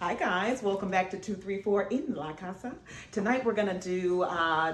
Hi guys, welcome back to 234 in La Casa. Tonight we're gonna do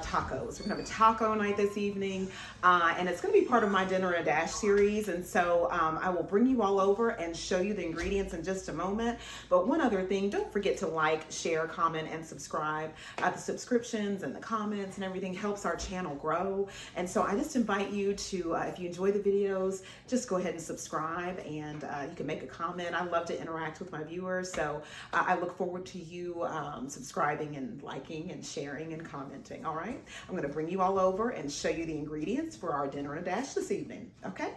tacos. We're gonna have a taco night this evening, and it's gonna be part of my Dinner and a Dash series. And so I will bring you all over and show you the ingredients in just a moment. But one other thing, don't forget to like, share, comment, and subscribe. The subscriptions and the comments and everything helps our channel grow. And so I just invite you to, if you enjoy the videos, just go ahead and subscribe, and you can make a comment. I love to interact with my viewers, so I look forward to you subscribing and liking and sharing and commenting. All right, I'm going to bring you all over and show you the ingredients for our Dinner and a Dash this evening. Okay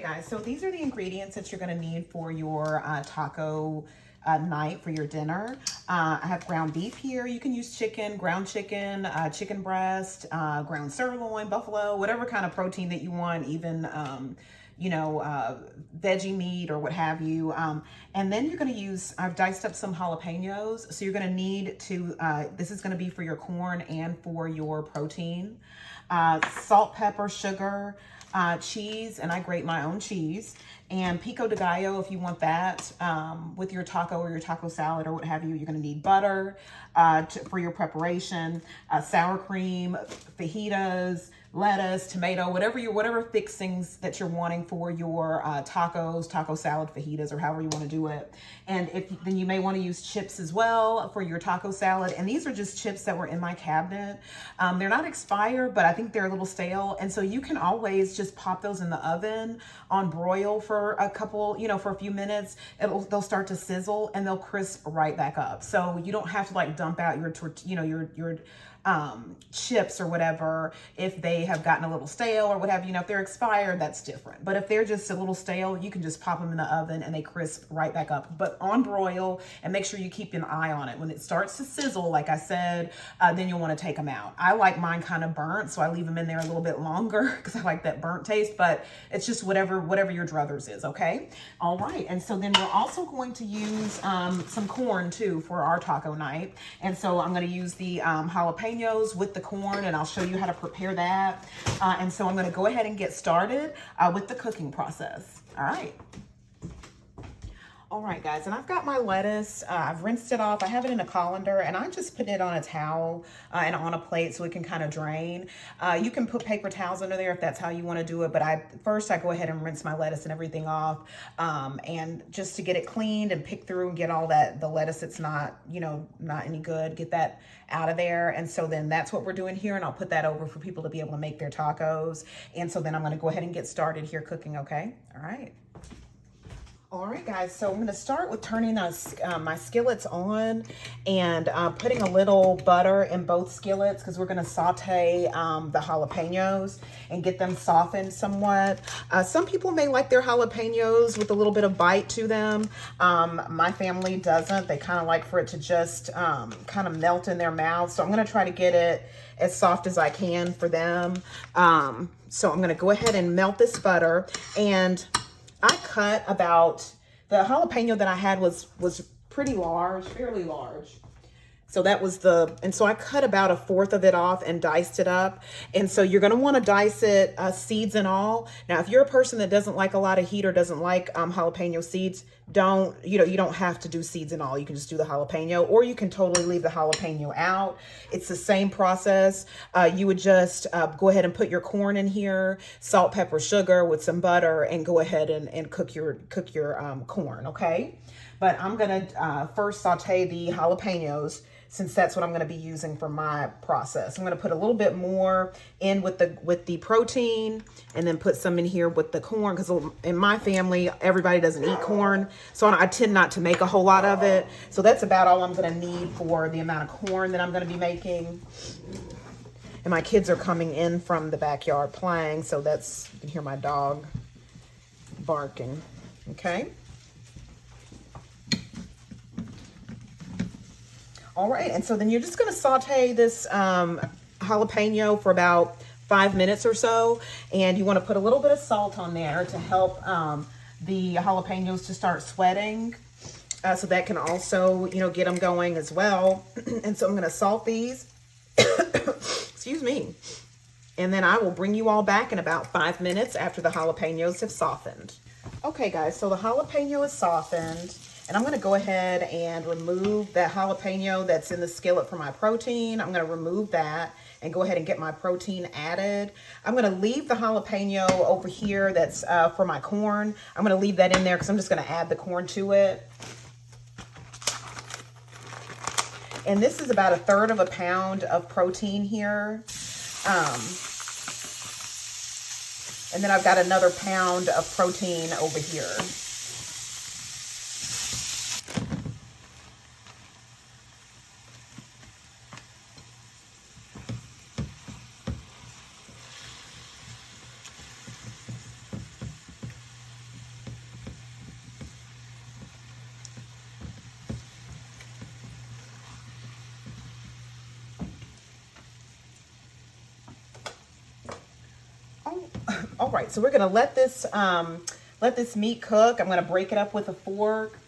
guys, so these are the ingredients that you're going to need for your taco night for your dinner. I have ground beef here. You can use chicken, ground chicken, chicken breast, ground sirloin, buffalo, whatever kind of protein that you want, even veggie meat or what have you. And then you're going to use, I've diced up some jalapenos. So you're going to need to, this is going to be for your corn and for your protein. Salt, pepper, sugar, cheese, and I grate my own cheese, and pico de gallo if you want that with your taco or your taco salad or what have you. You're going to need butter for your preparation, sour cream, fajitas, lettuce, tomato, whatever fixings that you're wanting for your tacos, taco salad, fajitas, or however you want to do it. And then you may want to use chips as well for your taco salad. And these are just chips that were in my cabinet. They're not expired, but I think they're a little stale. And so you can always just pop those in the oven on broil for a couple, for a few minutes. They'll start to sizzle and they'll crisp right back up. So you don't have to like dump out your chips or whatever if they have gotten a little stale or what have you. If they're expired, that's different. But if they're just a little stale, you can just pop them in the oven and they crisp right back up. But on broil, and make sure you keep an eye on it. When it starts to sizzle, like I said, then you'll want to take them out. I like mine kind of burnt, so I leave them in there a little bit longer because I like that burnt taste, but it's just whatever your druthers is, okay? All right, and so then we're also going to use some corn too for our taco night. And so I'm going to use the jalapeno with the corn, and I'll show you how to prepare that. And so I'm going to go ahead and get started with the cooking process. All right, guys, and I've got my lettuce. I've rinsed it off. I have it in a colander, and I just put it on a towel and on a plate so it can kind of drain. You can put paper towels under there if that's how you want to do it, but first I go ahead and rinse my lettuce and everything off, and just to get it cleaned and pick through and get all the lettuce that's not any good, get that out of there. And so then that's what we're doing here, and I'll put that over for people to be able to make their tacos. And so then I'm going to go ahead and get started here cooking, okay? All right, guys, so I'm going to start with turning my skillets on and putting a little butter in both skillets because we're going to saute the jalapenos and get them softened somewhat. Some people may like their jalapenos with a little bit of bite to them. My family doesn't. They kind of like for it to just kind of melt in their mouth. So I'm going to try to get it as soft as I can for them. So I'm going to go ahead and melt this butter, and I cut about, the jalapeno that I had was pretty large, fairly large. So that was and so I cut about a fourth of it off and diced it up. And so you're going to want to dice it seeds and all. Now, if you're a person that doesn't like a lot of heat or doesn't like jalapeno seeds, you don't have to do seeds and all. You can just do the jalapeno, or you can totally leave the jalapeno out. It's the same process. You would just go ahead and put your corn in here, salt, pepper, sugar with some butter, and go ahead and cook your corn, okay? But I'm going to first saute the jalapenos, since that's what I'm going to be using for my process. I'm going to put a little bit more in with the protein, and then put some in here with the corn, because in my family, everybody doesn't eat corn. So I tend not to make a whole lot of it. So that's about all I'm going to need for the amount of corn that I'm going to be making. And my kids are coming in from the backyard playing. So you can hear my dog barking. Okay. All right, and so then you're just going to saute this jalapeno for about 5 minutes or so, and you want to put a little bit of salt on there to help the jalapenos to start sweating, so that can also, get them going as well. And so I'm going to salt these, excuse me, and then I will bring you all back in about 5 minutes after the jalapenos have softened. Okay guys, so the jalapeno is softened, and I'm gonna go ahead and remove that jalapeno that's in the skillet for my protein. I'm gonna remove that and go ahead and get my protein added. I'm gonna leave the jalapeno over here that's for my corn. I'm gonna leave that in there because I'm just gonna add the corn to it. And this is about 1/3 of a pound of protein here. And then I've got another pound of protein over here. All right, so we're gonna let this meat cook. I'm gonna break it up with a fork.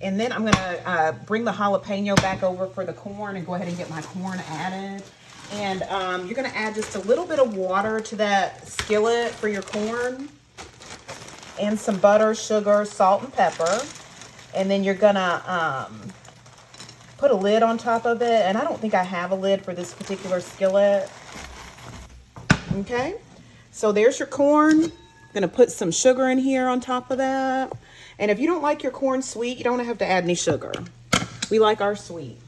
And then I'm gonna bring the jalapeno back over for the corn and go ahead and get my corn added. And you're gonna add just a little bit of water to that skillet for your corn, and some butter, sugar, salt, and pepper. And then you're gonna put a lid on top of it. And I don't think I have a lid for this particular skillet. Okay, so there's your corn. Gonna put some sugar in here on top of that. And if you don't like your corn sweet, you don't have to add any sugar. We like our sweet.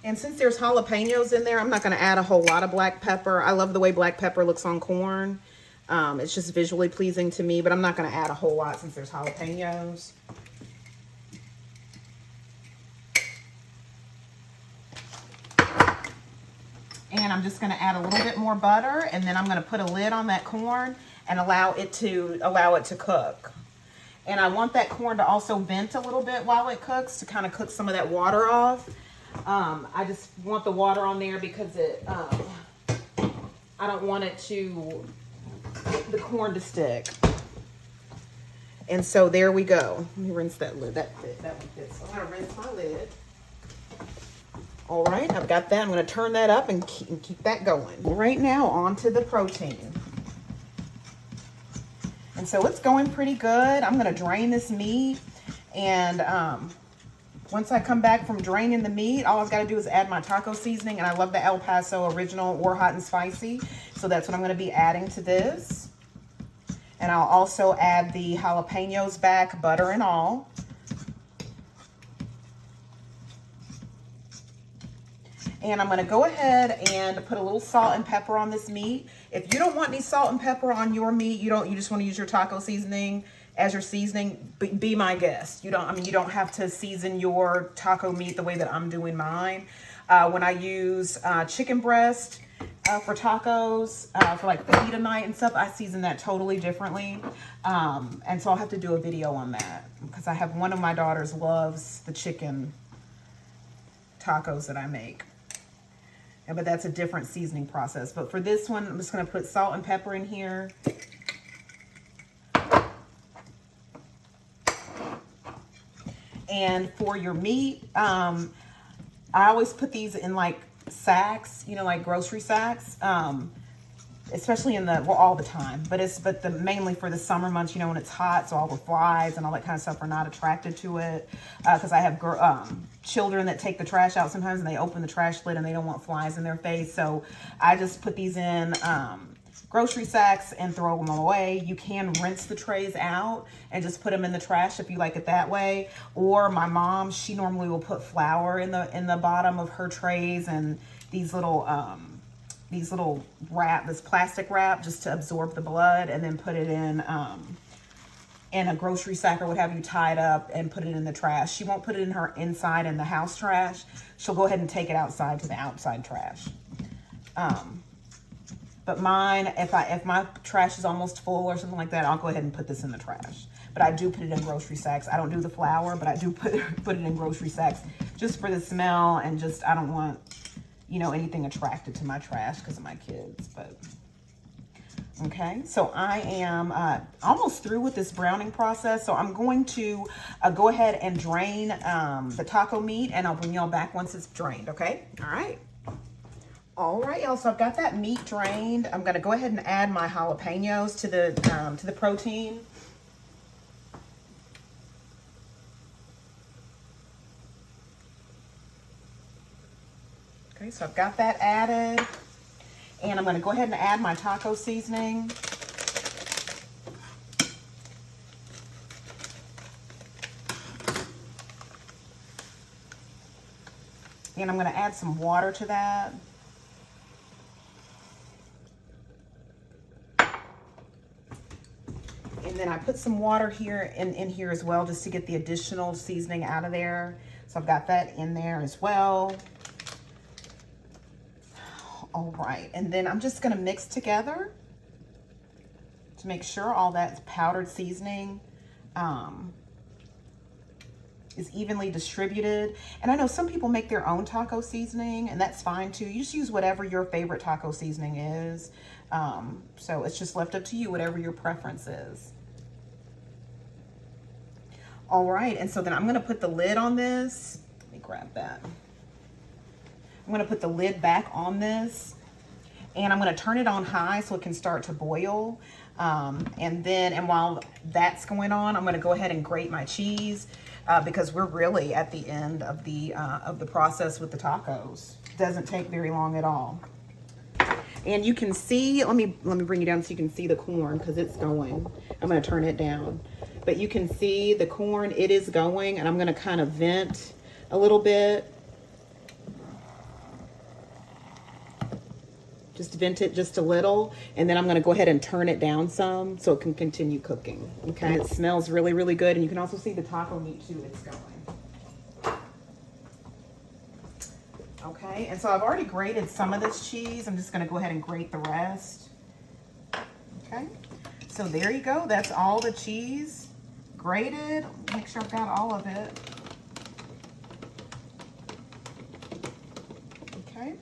And since there's jalapenos in there, I'm not gonna add a whole lot of black pepper. I love the way black pepper looks on corn. It's just visually pleasing to me, but I'm not gonna add a whole lot since there's jalapenos. And I'm just gonna add a little bit more butter, and then I'm gonna put a lid on that corn and allow it to cook. And I want that corn to also vent a little bit while it cooks to kind of cook some of that water off. I just want the water on there because I don't want the corn to stick. And so there we go. Let me rinse that lid. That one fits. So I'm gonna rinse my lid. All right, I've got that. I'm gonna turn that up and keep that going. Right now, onto the protein. And so it's going pretty good. I'm gonna drain this meat, and once I come back from draining the meat, all I've got to do is add my taco seasoning, and I love the El Paso original or hot and spicy, so that's what I'm going to be adding to this. And I'll also add the jalapenos back, butter and all. And I'm going to go ahead and put a little salt and pepper on this meat. If you don't want any salt and pepper on your meat, you just want to use your taco seasoning as your seasoning, be my guest. You don't have to season your taco meat the way that I'm doing mine. When I use chicken breast for tacos, for like fajita night and stuff, I season that totally differently. And so I'll have to do a video on that because I have one of my daughters loves the chicken tacos that I make. But that's a different seasoning process. But for this one, I'm just gonna put salt and pepper in here. And for your meat, I always put these in like sacks, like grocery sacks, especially all the time, but mainly for the summer months, when it's hot, so all the flies and all that kind of stuff are not attracted to it. Because I have children that take the trash out sometimes and they open the trash lid and they don't want flies in their face. So I just put these in grocery sacks and throw them away. You can rinse the trays out and just put them in the trash if you like it that way. Or my mom, she normally will put flour in the bottom of her trays and these little this plastic wrap just to absorb the blood, and then put it in a grocery sack or what have you, tie it up and put it in the trash. She won't put it in her inside in the house trash. She'll go ahead and take it outside to the outside trash. But mine, if my trash is almost full or something like that, I'll go ahead and put this in the trash. But I do put it in grocery sacks. I don't do the flour, but I do put it in grocery sacks just for the smell, and just I don't want you know, anything attracted to my trash because of my kids. But okay, so I am almost through with this browning process. So I'm going to go ahead and drain the taco meat, and I'll bring y'all back once it's drained, okay? All right. All right, y'all, so I've got that meat drained. I'm gonna go ahead and add my jalapenos to the protein. Okay, so I've got that added. And I'm gonna go ahead and add my taco seasoning. And I'm gonna add some water to that. And then I put some water here in here as well, just to get the additional seasoning out of there. So I've got that in there as well. All right, and then I'm just gonna mix together to make sure all that powdered seasoning is evenly distributed. And I know some people make their own taco seasoning, and that's fine too. You just use whatever your favorite taco seasoning is. So it's just left up to you, whatever your preference is. All right, and so then I'm gonna put the lid on this. Let me grab that. I'm gonna put the lid back on this, and I'm gonna turn it on high so it can start to boil. And while that's going on, I'm gonna go ahead and grate my cheese because we're really at the end of the process with the tacos. It doesn't take very long at all. And you can see, let me bring you down so you can see the corn because it's going. I'm gonna turn it down. But you can see the corn, it is going, and I'm gonna kind of vent a little bit. Just vent it just a little, and then I'm gonna go ahead and turn it down some so it can continue cooking, okay? And it smells really, really good, and you can also see the taco meat too, it's going. Okay, and so I've already grated some of this cheese. I'm just gonna go ahead and grate the rest. Okay, so there you go. That's all the cheese grated. Make sure I've got all of it. Okay.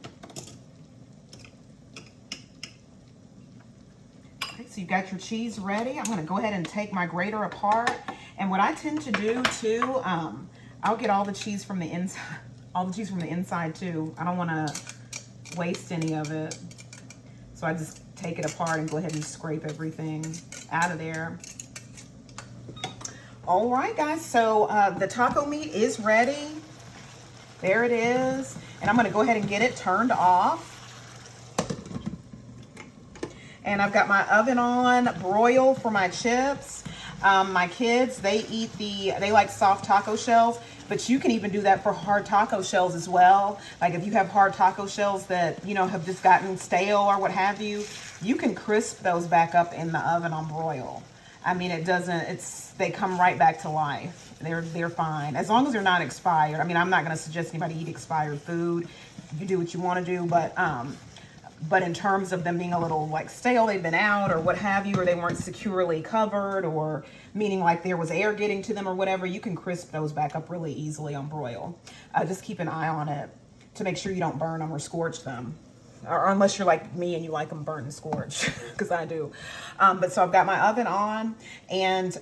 Okay, so you've got your cheese ready. I'm gonna go ahead and take my grater apart. And what I tend to do too, I'll get all the cheese from the inside. All the cheese from the inside too. I don't want to waste any of it. So I just take it apart and go ahead and scrape everything out of there. All right, guys, so the taco meat is ready. There it is. And I'm gonna go ahead and get it turned off. And I've got my oven on, broil for my chips. My kids, they like soft taco shells, but you can even do that for hard taco shells as well. Like if you have hard taco shells that, you know, have just gotten stale or what have you, you can crisp those back up in the oven on broil. I mean, they come right back to life. They're fine. As long as they're not expired. I mean, I'm not gonna suggest anybody eat expired food. You do what you wanna do, but in terms of them being a little like stale, they've been out or what have you, or they weren't securely covered, or meaning like there was air getting to them or whatever, you can crisp those back up really easily on broil. Just keep an eye on it to make sure you don't burn them or scorch them. Or unless you're like me and you like them burnt and scorched, because I do. But so I've got my oven on, and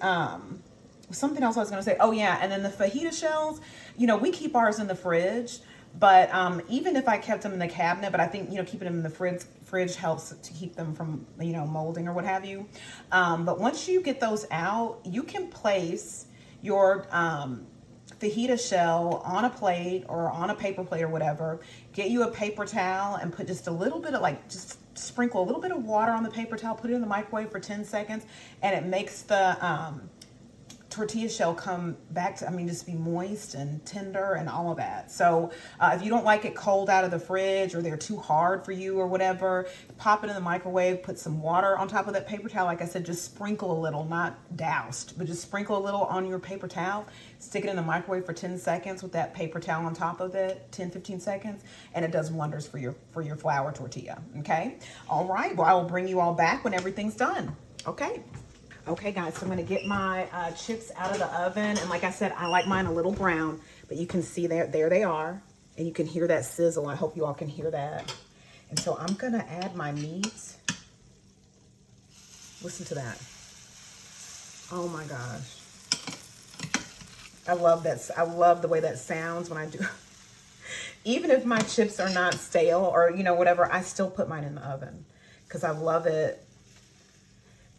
something else I was gonna say. Oh yeah, and then the fajita shells, you know, we keep ours in the fridge. But even if I kept them in the cabinet, but I think, you know, keeping them in the fridge helps to keep them from, you know, molding or what have you. But once you get those out, you can place your fajita shell on a plate or on a paper plate or whatever. Get you a paper towel and put just a little bit of just sprinkle a little bit of water on the paper towel, put it in the microwave for 10 seconds, and it makes the tortilla shell come back to, I mean, just be moist and tender and all of that. So if you don't like it cold out of the fridge, or they're too hard for you or whatever, pop it in the microwave, put some water on top of that paper towel. Like I said, just sprinkle a little, not doused, but just sprinkle a little on your paper towel, stick it in the microwave for 10 seconds with that paper towel on top of it, 10-15 seconds, and it does wonders for your flour tortilla. Okay. All right. Well, I will bring you all back when everything's done. Okay. Okay, guys, so I'm gonna get my chips out of the oven. And like I said, I like mine a little brown, but you can see there they are. And you can hear that sizzle. I hope you all can hear that. And so I'm gonna add my meat. Listen to that. Oh my gosh. I love that. I love the way that sounds when I do. Even if my chips are not stale or, you know, whatever, I still put mine in the oven because I love it.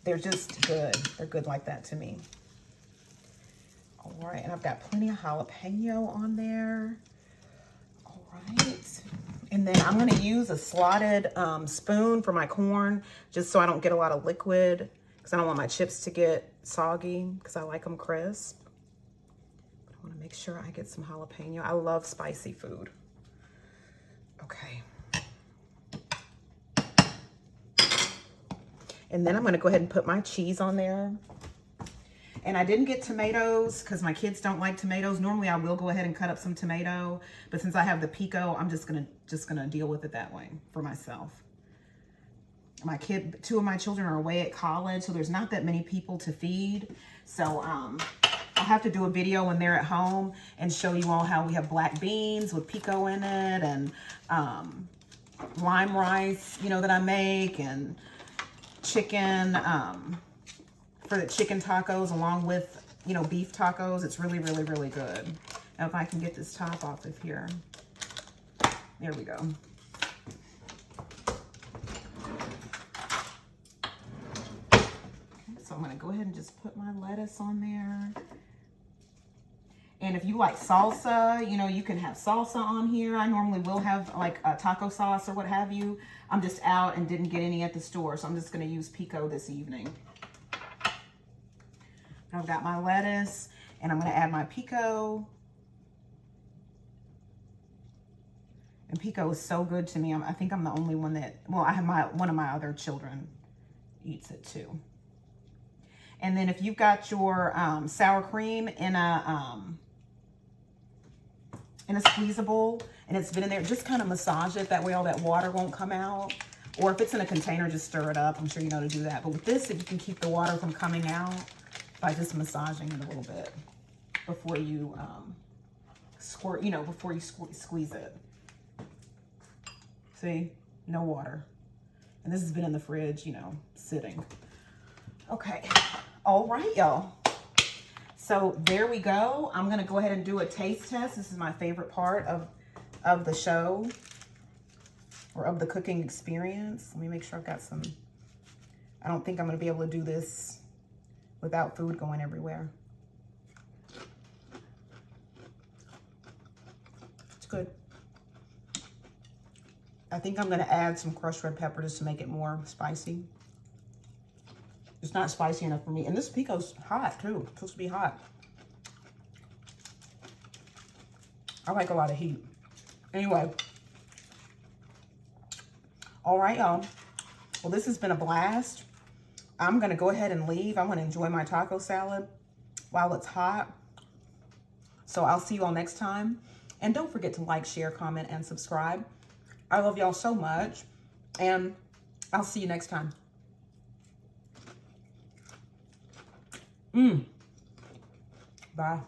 They're just good. They're good like that to me. All right, and I've got plenty of jalapeno on there. All right. And then I'm gonna use a slotted spoon for my corn just so I don't get a lot of liquid because I don't want my chips to get soggy because I like them crisp. But I wanna make sure I get some jalapeno. I love spicy food. Okay. And then I'm gonna go ahead and put my cheese on there. And I didn't get tomatoes because my kids don't like tomatoes. Normally I will go ahead and cut up some tomato, but since I have the pico, I'm just gonna deal with it that way for myself. Two of my children are away at college, so there's not that many people to feed. So I'll have to do a video when they're at home and show you all how we have black beans with pico in it and lime rice, you know, that I make, and chicken for the chicken tacos along with, you know, beef tacos. It's really, really, really good. Now if I can get this top off of here. There we go. Okay, so I'm gonna go ahead and just put my lettuce on there. And if you like salsa, you know, you can have salsa on here. I normally will have like a taco sauce or what have you. I'm just out and didn't get any at the store, so I'm just gonna use pico this evening. I've got my lettuce and I'm gonna add my pico. And pico is so good to me. I think I'm the only one that, well, I have one of my other children eats it too. And then if you've got your sour cream in a squeezable and it's been in there, just kind of massage it. That way all that water won't come out. Or if it's in a container, just stir it up. I'm sure you know to do that. But with this, if you can keep the water from coming out by just massaging it a little bit before you squirt, you know, before you squeeze it. See, no water. And this has been in the fridge, you know, sitting. Okay, all right, y'all. So there we go. I'm gonna go ahead and do a taste test. This is my favorite part of the show or of the cooking experience. Let me make sure I've got some. I don't think I'm gonna be able to do this without food going everywhere. It's good. I think I'm gonna add some crushed red pepper just to make it more spicy. It's not spicy enough for me. And this pico's hot too. It's supposed to be hot. I like a lot of heat. Anyway. All right, y'all. Well, this has been a blast. I'm gonna go ahead and leave. I wanna enjoy my taco salad while it's hot. So I'll see you all next time. And don't forget to like, share, comment, and subscribe. I love y'all so much. And I'll see you next time. Bye.